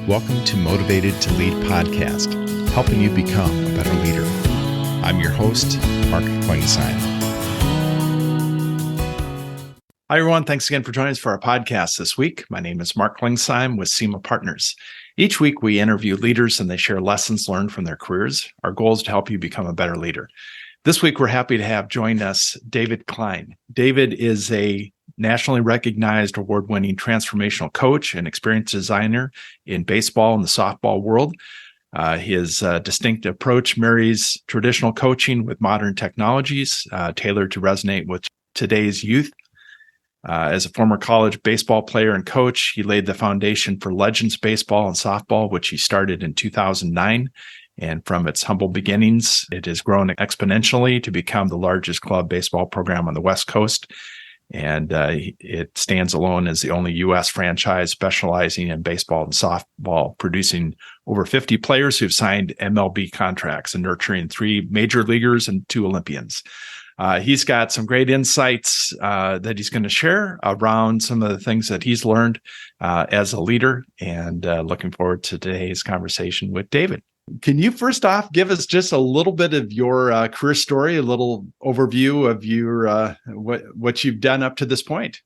Welcome to Motivated to Lead podcast, helping you become a better leader. I'm your host, Mark Klein. Hi, everyone. Thanks again for joining us for our podcast this week. My name is Mark Klein with SEMA Partners. Each week, we interview leaders and they share lessons learned from their careers. Our goal is to help you become a better leader. This week, we're happy to have join us David Klein. David is a nationally recognized award-winning transformational coach and experience designer in baseball and the softball world. His distinct approach marries traditional coaching with modern technologies tailored to resonate with today's youth. As a former college baseball player and coach, he laid the foundation for Legends Baseball and Softball, which he started in 2009. And from its humble beginnings, it has grown exponentially to become the largest club baseball program on the West Coast. And it stands alone as the only U.S. franchise specializing in baseball and softball, producing over 50 players who've signed MLB contracts and nurturing 3 major leaguers and 2 Olympians. He's got some great insights that he's going to share around some of the things that he's learned as a leader, and looking forward to today's conversation with David. Can you first off give us just a little bit of your career story, a little overview of your what you've done up to this point?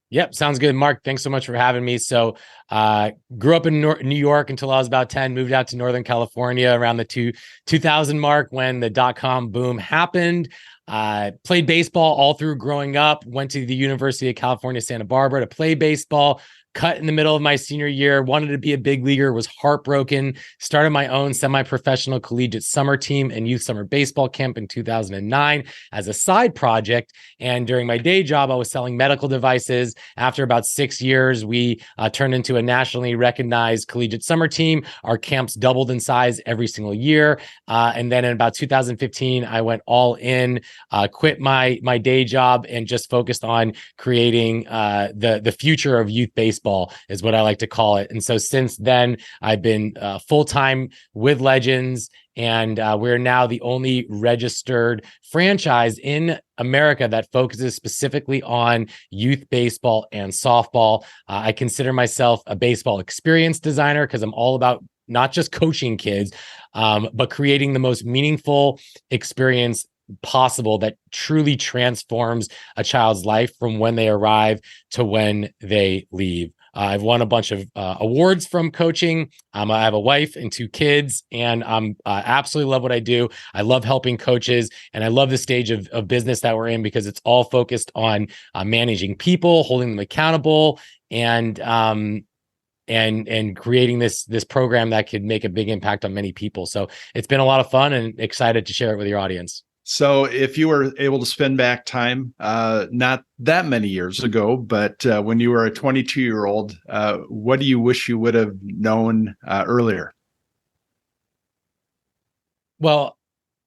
Yep. Sounds good. Mark, thanks so much for having me. So grew up in New York until I was about 10, moved out to Northern California around the 2000 mark when the dot-com boom happened. Played baseball all through growing up, went to the University of California, Santa Barbara to play baseball. Cut in the middle of my senior year, wanted to be a big leaguer, was heartbroken, started my own semi-professional collegiate summer team and youth summer baseball camp in 2009 as a side project. And during my day job, I was selling medical devices. After about 6 years, we turned into a nationally recognized collegiate summer team. Our camps doubled in size every single year. And then in about 2015, I went all in, quit my day job and just focused on creating the future of youth baseball is what I like to call it. And so since then, I've been full-time with Legends, and we're now the only registered franchise in America that focuses specifically on youth baseball and softball. I consider myself a baseball experience designer because I'm all about not just coaching kids, but creating the most meaningful experience possible that truly transforms a child's life from when they arrive to when they leave. I've won a bunch of awards from coaching. I have a wife and 2 kids, and I'm absolutely love what I do. I love helping coaches, and I love the stage of business that we're in because it's all focused on managing people, holding them accountable, and creating this program that could make a big impact on many people. So it's been a lot of fun, and excited to share it with your audience. So if you were able to spend back time, not that many years ago, but when you were a 22-year-old, what do you wish you would have known earlier? Well,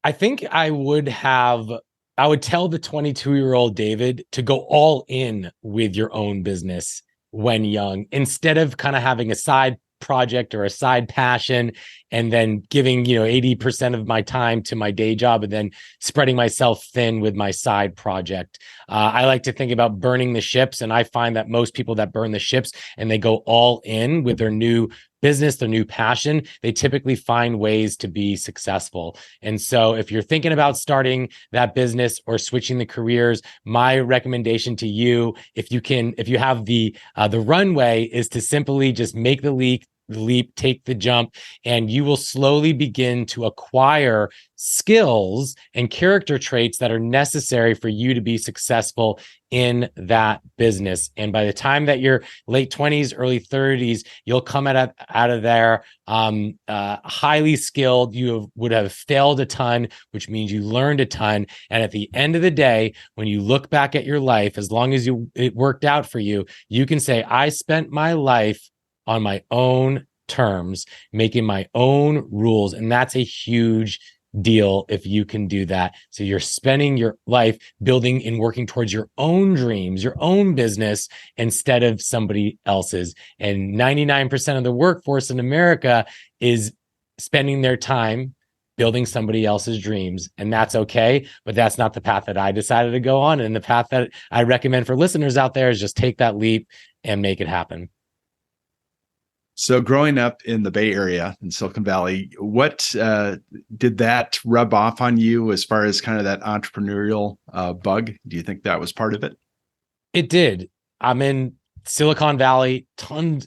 I think I would tell the 22-year-old David to go all in with your own business when young, instead of kind of having a side project or a side passion and then giving 80% of my time to my day job and then spreading myself thin with my side project. I like to think about burning the ships, and I find that most people that burn the ships and they go all in with their new business, their new passion, they typically find ways to be successful. And so if you're thinking about starting that business or switching the careers, my recommendation to you, if you have the runway, is to simply just make the leap, take the jump, and you will slowly begin to acquire skills and character traits that are necessary for you to be successful in that business. And by the time that you're late 20s, early 30s, you'll come out of there highly skilled. You would have failed a ton, which means you learned a ton. And at the end of the day, when you look back at your life, as long as it worked out for you, you can say, I spent my life on my own terms, making my own rules. And that's a huge deal if you can do that. So you're spending your life building and working towards your own dreams, your own business, instead of somebody else's. And 99% of the workforce in America is spending their time building somebody else's dreams. And that's okay, but that's not the path that I decided to go on. And the path that I recommend for listeners out there is just take that leap and make it happen. So growing up in the Bay Area in Silicon Valley, what did that rub off on you as far as kind of that entrepreneurial bug? Do you think that was part of it? It did. I'm in Silicon Valley,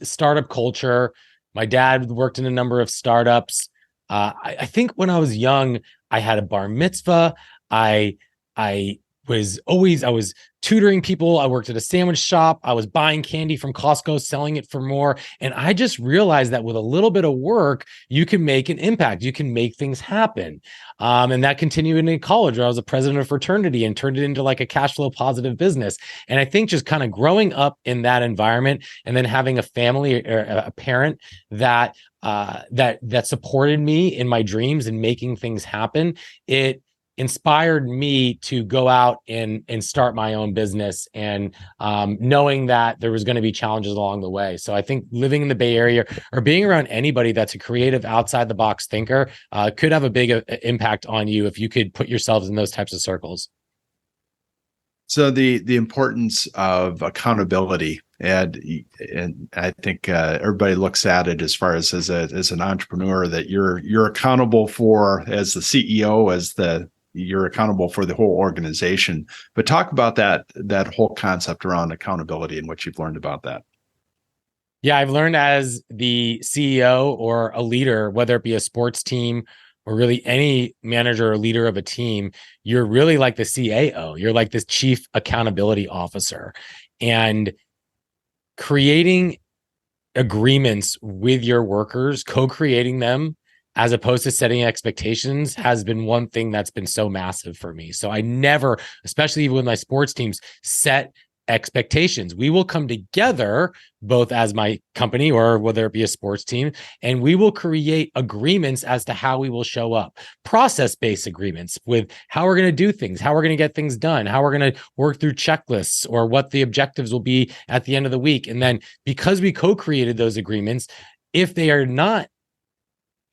startup culture. My dad worked in a number of startups. I think when I was young, I had a bar mitzvah. I I I was tutoring people. I worked at a sandwich shop. I was buying candy from Costco, selling it for more. And I just realized that with a little bit of work, you can make an impact. You can make things happen. And that continued in college, where I was a president of fraternity and turned it into like a cash flow positive business. And I think just kind of growing up in that environment and then having a family or a parent that that supported me in my dreams and making things happen, it inspired me to go out and start my own business, and knowing that there was going to be challenges along the way. So I think living in the Bay Area or being around anybody that's a creative, outside the box thinker could have a big impact on you if you could put yourselves in those types of circles. So the importance of accountability, and I think everybody looks at it as far as as an entrepreneur, that you're accountable for, as the CEO, you're accountable for the whole organization. But talk about that whole concept around accountability and what you've learned about that. Yeah, I've learned as the CEO or a leader, whether it be a sports team or really any manager or leader of a team, you're really like the CAO. You're like this chief accountability officer. And creating agreements with your workers, co-creating them, as opposed to setting expectations, has been one thing that's been so massive for me. So I never, especially even with my sports teams, set expectations. We will come together, both as my company or whether it be a sports team, and we will create agreements as to how we will show up, process-based agreements with how we're going to do things, how we're going to get things done, how we're going to work through checklists, or what the objectives will be at the end of the week. And then because we co-created those agreements, if they are not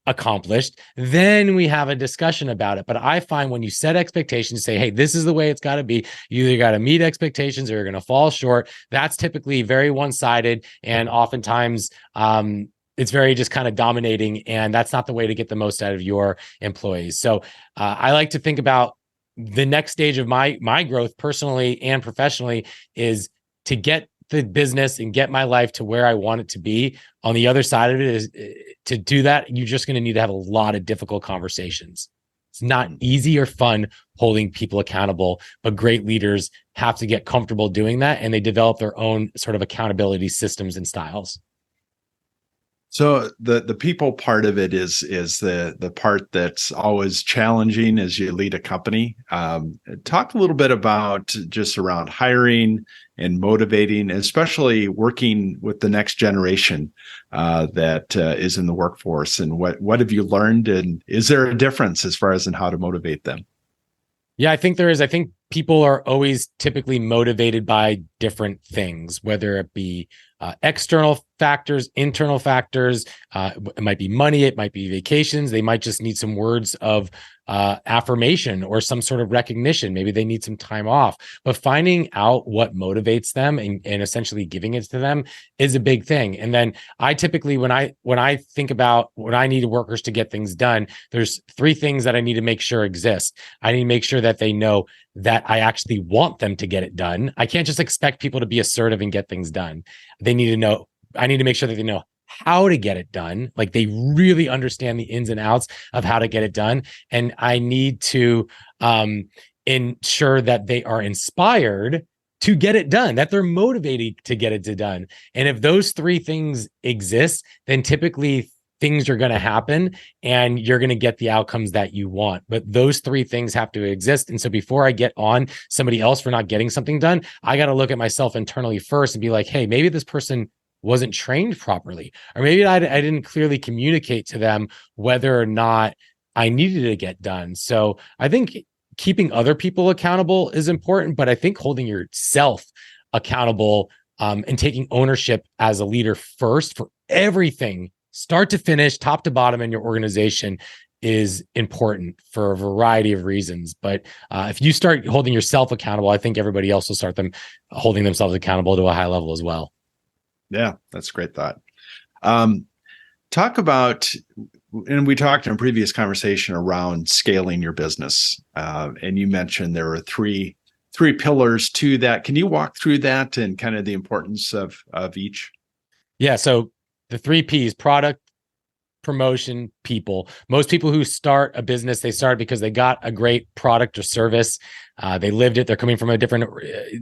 accomplished, then we have a discussion about it. But I find when you set expectations, say, hey, this is the way it's got to be, you either got to meet expectations or you're going to fall short. That's typically very one-sided, and oftentimes it's very just kind of dominating, and that's not the way to get the most out of your employees. So I like to think about the next stage of my growth personally and professionally is to get the business and get my life to where I want it to be. On the other side of it is, to do that, you're just going to need to have a lot of difficult conversations. It's not easy or fun holding people accountable, but great leaders have to get comfortable doing that, and they develop their own sort of accountability systems and styles. So the people part of it is the part that's always challenging as you lead a company. Talk a little bit about just around hiring and motivating, especially working with the next generation that is in the workforce. And what have you learned? And is there a difference as far as in how to motivate them? Yeah, I think there is. I think people are always typically motivated by different things, whether it be external factors, internal factors. It might be money, it might be vacations. They might just need some words of affirmation or some sort of recognition. Maybe they need some time off. But finding out what motivates them and essentially giving it to them is a big thing. And then I typically, when I think about when I need workers to get things done, there's three things that I need to make sure exist. I need to make sure that they know that I actually want them to get it done. I can't just expect people to be assertive and get things done. They need to know, I need to make sure that they know how to get it done. Like they really understand the ins and outs of how to get it done. And I need to ensure that they are inspired to get it done, that they're motivated to get it done. And if those three things exist, then typically things are going to happen and you're going to get the outcomes that you want. But those three things have to exist. And so before I get on somebody else for not getting something done, I got to look at myself internally first and be like, hey, maybe this person wasn't trained properly, or maybe I didn't clearly communicate to them whether or not I needed to get done. So I think keeping other people accountable is important, but I think holding yourself accountable and taking ownership as a leader first for everything, start to finish, top to bottom in your organization, is important for a variety of reasons. But if you start holding yourself accountable, I think everybody else will start holding themselves accountable to a high level as well. Yeah, that's a great thought. Talk about, and we talked in a previous conversation around scaling your business, and you mentioned there are three pillars to that. Can you walk through that and kind of the importance of each? Yeah. So the three P's: product, promotion, people. Most people who start a business, they start because they got a great product or service. They lived it. They're coming from a different.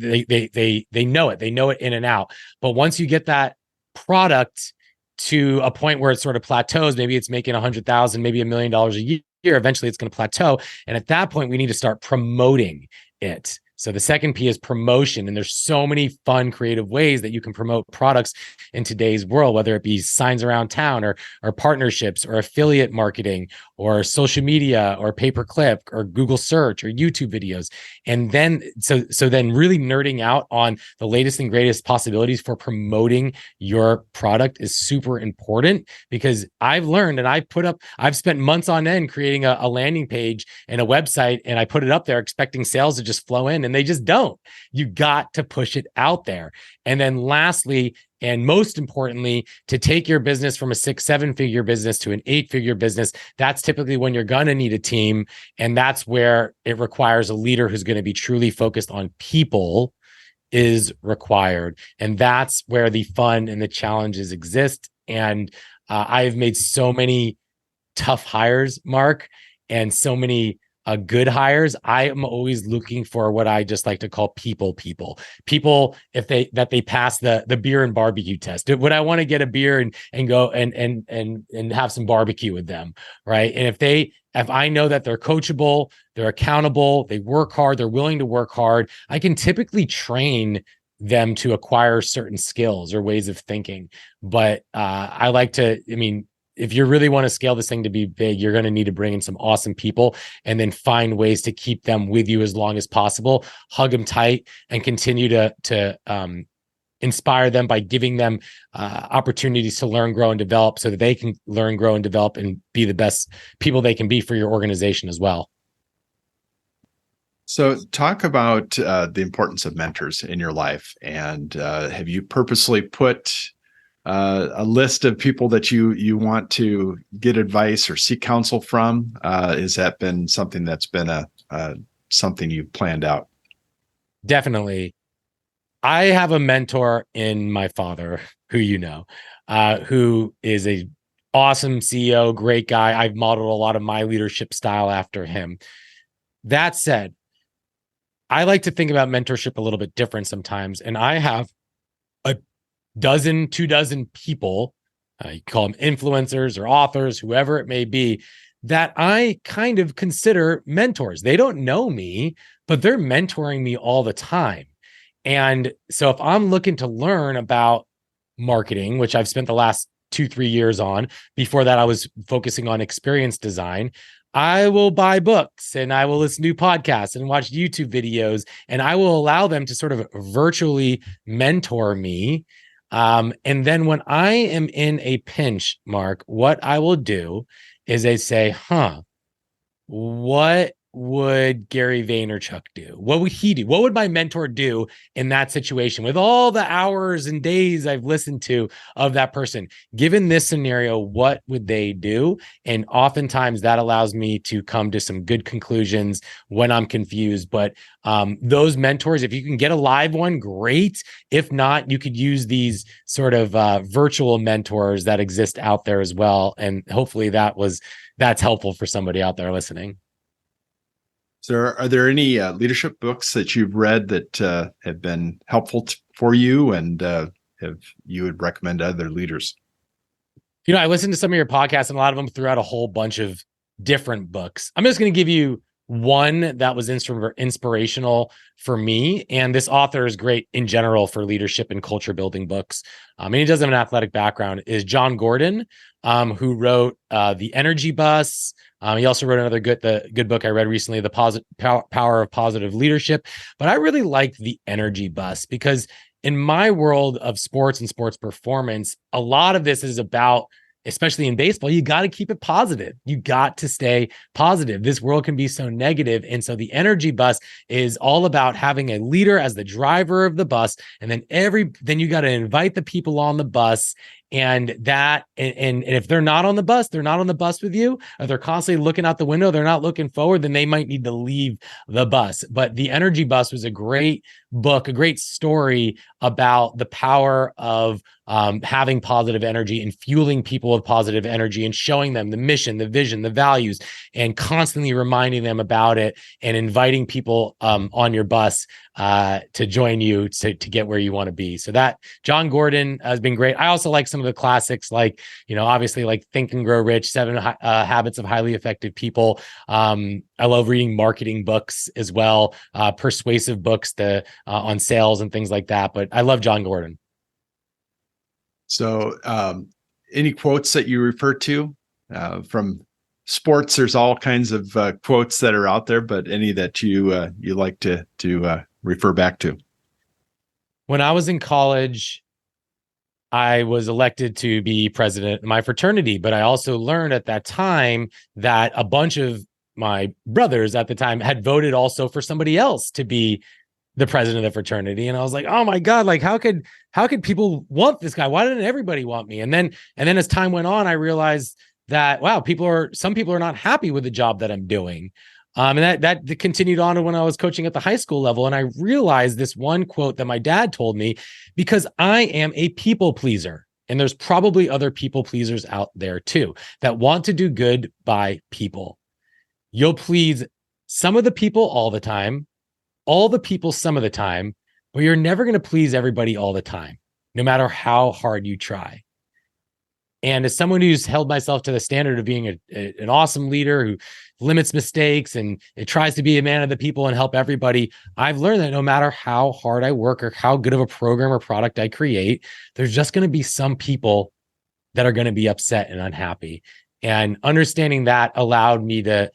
They know it. They know it in and out. But once you get that product to a point where it sort of plateaus, maybe it's making 100,000, maybe $1 million a year. Eventually, it's going to plateau, and at that point, we need to start promoting it. So the second P is promotion. And there's so many fun, creative ways that you can promote products in today's world, whether it be signs around town or partnerships or affiliate marketing or social media or pay-per-click or Google search or YouTube videos. And then, so then really nerding out on the latest and greatest possibilities for promoting your product is super important, because I've learned, and I've spent months on end creating a landing page and a website, and I put it up there expecting sales to just flow in, and they just don't. You got to push it out there. And then lastly, and most importantly, to take your business from a 6-7 figure business to an 8-figure business, that's typically when you're going to need a team. And that's where it requires a leader who's going to be truly focused on people is required. And that's where the fun and the challenges exist. And I've made so many tough hires, Mark, and so many good hires. I am always looking for what I just like to call people, if they pass the beer and barbecue test. Would I want to get a beer and go and have some barbecue with them? Right. And if I know that they're coachable, they're accountable, they work hard, they're willing to work hard, I can typically train them to acquire certain skills or ways of thinking. But I like to, if you really want to scale this thing to be big, you're going to need to bring in some awesome people and then find ways to keep them with you as long as possible, hug them tight, and continue to inspire them by giving them opportunities to learn, grow, and develop so that they can learn, grow, and develop and be the best people they can be for your organization as well. So talk about the importance of mentors in your life. And have you purposely put a list of people that you want to get advice or seek counsel from? Has that been something that's been something you've planned out? Definitely. I have a mentor in my father, who who is a awesome CEO, great guy. I've modeled a lot of my leadership style after him. That said, I like to think about mentorship a little bit different sometimes. And I have a 2 dozen people, you call them influencers or authors, whoever it may be, that I kind of consider mentors. They don't know me, but they're mentoring me all the time. And so if I'm looking to learn about marketing, which I've spent the last 2-3 years on, before that I was focusing on experience design, I will buy books and I will listen to podcasts and watch YouTube videos, and I will allow them to sort of virtually mentor me. And then when I am in a pinch, Mark, what I will do is I say, what would Gary Vaynerchuk do? What would he do? What would my mentor do in that situation with all the hours and days I've listened to of that person? Given this scenario, what would they do? And oftentimes that allows me to come to some good conclusions when I'm confused. But those mentors, if you can get a live one, great. If not, you could use these sort of virtual mentors that exist out there as well. And hopefully that's helpful for somebody out there listening. So are there any leadership books that you've read that have been helpful for you, and have you would recommend to other leaders? I listened to some of your podcasts, and a lot of them threw out a whole bunch of different books. I'm just going to give you one that was inspirational for me. And this author is great in general for leadership and culture building books. And he doesn't have an athletic background, is John Gordon, who wrote The Energy Bus. He also wrote another good book I read recently, The Power of Positive Leadership. But I really like The Energy Bus because in my world of sports and sports performance, a lot of this is about, especially in baseball, you got to keep it positive. You got to stay positive. This world can be so negative. And so the energy bus is all about having a leader as the driver of the bus. And then you got to invite the people on the bus And if they're not on the bus, they're not on the bus with you. If they're constantly looking out the window, they're not looking forward, then they might need to leave the bus. But The Energy Bus was a great book, a great story about the power of having positive energy and fueling people with positive energy and showing them the mission, the vision, the values, and constantly reminding them about it and inviting people on your bus to join you to get where you want to be. So that John Gordon has been great. I also like some of the classics, like, obviously like Think and Grow Rich, 7 Habits of Highly Effective People. I love reading marketing books as well, persuasive books on sales and things like that. But I love John Gordon. So any quotes that you refer to from sports? There's all kinds of quotes that are out there, but any that you like to refer back to? When I was in college, I was elected to be president of my fraternity, but I also learned at that time that a bunch of my brothers at the time had voted also for somebody else to be the president of the fraternity. And I was like, oh my God, like how could people want this guy? Why didn't everybody want me? And then as time went on, I realized that, wow, some people are not happy with the job that I'm doing. And that continued on to when I was coaching at the high school level. And I realized this one quote that my dad told me, because I am a people pleaser. And there's probably other people pleasers out there too, that want to do good by people. You'll please some of the people all the time, all the people some of the time, but you're never going to please everybody all the time, no matter how hard you try. And as someone who's held myself to the standard of being an awesome leader who limits mistakes and it tries to be a man of the people and help everybody, I've learned that no matter how hard I work or how good of a program or product I create, there's just going to be some people that are going to be upset and unhappy. And understanding that allowed me to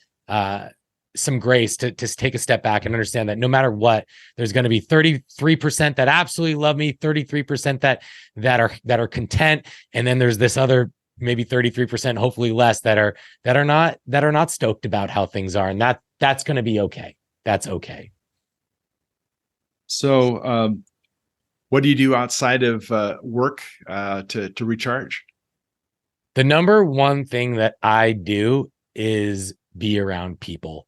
some grace to take a step back and understand that no matter what, there's going to be 33% that absolutely love me, 33% that are content, and then there's this other maybe 33%, hopefully less, that are not stoked about how things are, and that's going to be okay. That's okay. So, what do you do outside of work to recharge? The number one thing that I do is be around people.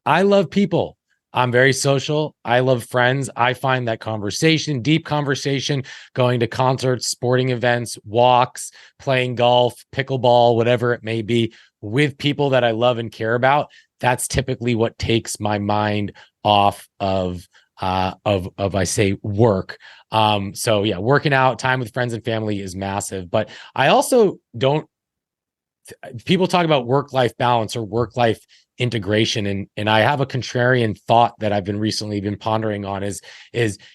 I love people. I'm very social. I love friends. I find that deep conversation, going to concerts, sporting events, walks, playing golf, pickleball, whatever it may be, with people that I love and care about, that's typically what takes my mind off of I say work. So yeah, working out, time with friends and family is massive. But I also people talk about work-life balance or work-life integration. And I have a contrarian thought that I've recently been pondering on is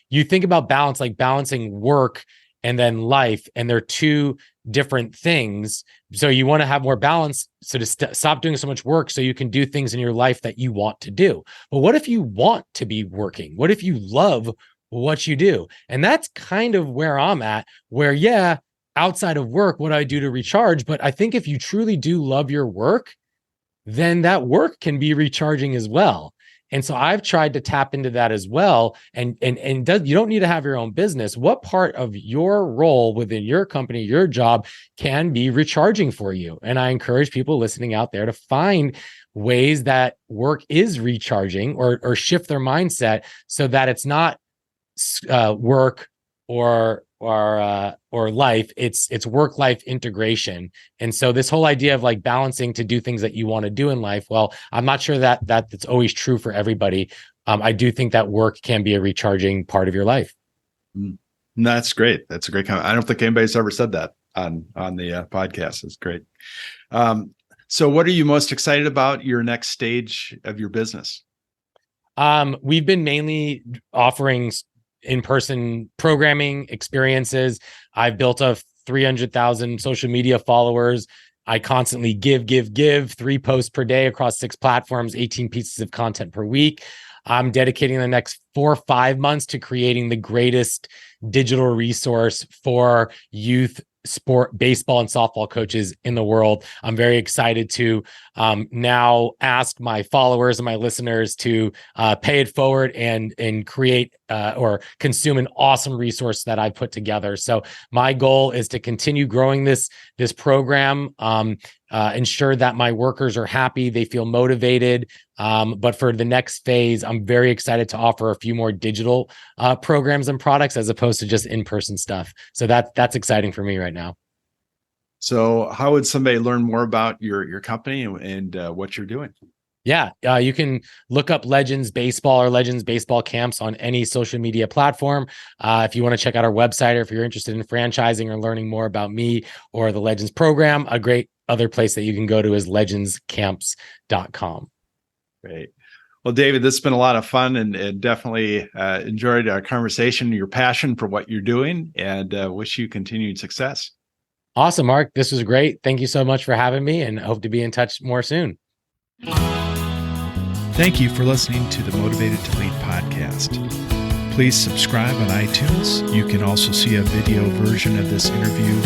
you think about balance, like balancing work and then life, and they're two different things. So you want to have more balance, so to stop doing so much work so you can do things in your life that you want to do. But what if you want to be working? What if you love what you do? And that's kind of where I'm at, where, yeah, outside of work, what I do to recharge. But I think if you truly do love your work, then that work can be recharging as well. And so I've tried to tap into that as well. And you don't need to have your own business. What part of your role within your company, your job, can be recharging for you? And I encourage people listening out there to find ways that work is recharging, or shift their mindset so that it's not work or life, it's work-life integration. And so this whole idea of like balancing to do things that you want to do in life, well, I'm not sure that's always true for everybody. I do think that work can be a recharging part of your life. That's great. That's a great comment. I don't think anybody's ever said that on the podcast. It's great. So what are you most excited about your next stage of your business? We've been mainly offering in-person programming experiences. I've built up 300,000 social media followers. I constantly give 3 posts per day across 6 platforms, 18 pieces of content per week. I'm dedicating the next 4 or 5 months to creating the greatest digital resource for youth sport, baseball and softball coaches in the world. I'm very excited to now ask my followers and my listeners to pay it forward and create or consume an awesome resource that I put together. So my goal is to continue growing this program, ensure that my workers are happy, they feel motivated. But for the next phase, I'm very excited to offer a few more digital programs and products as opposed to just in-person stuff. So that's exciting for me right now. So how would somebody learn more about your company and what you're doing? Yeah, you can look up Legends Baseball or Legends Baseball Camps on any social media platform. If you want to check out our website, or if you're interested in franchising or learning more about me or the Legends program, a great other place that you can go to is legendscamps.com. Great. Well, David, this has been a lot of fun, and definitely enjoyed our conversation, your passion for what you're doing, and wish you continued success. Awesome, Mark. This was great. Thank you so much for having me, and hope to be in touch more soon. Thank you for listening to the Motivated to Lead podcast. Please subscribe on iTunes. You can also see a video version of this interview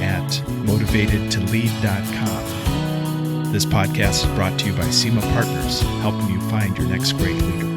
at motivatedtolead.com. This podcast is brought to you by SEMA Partners, helping you find your next great leader.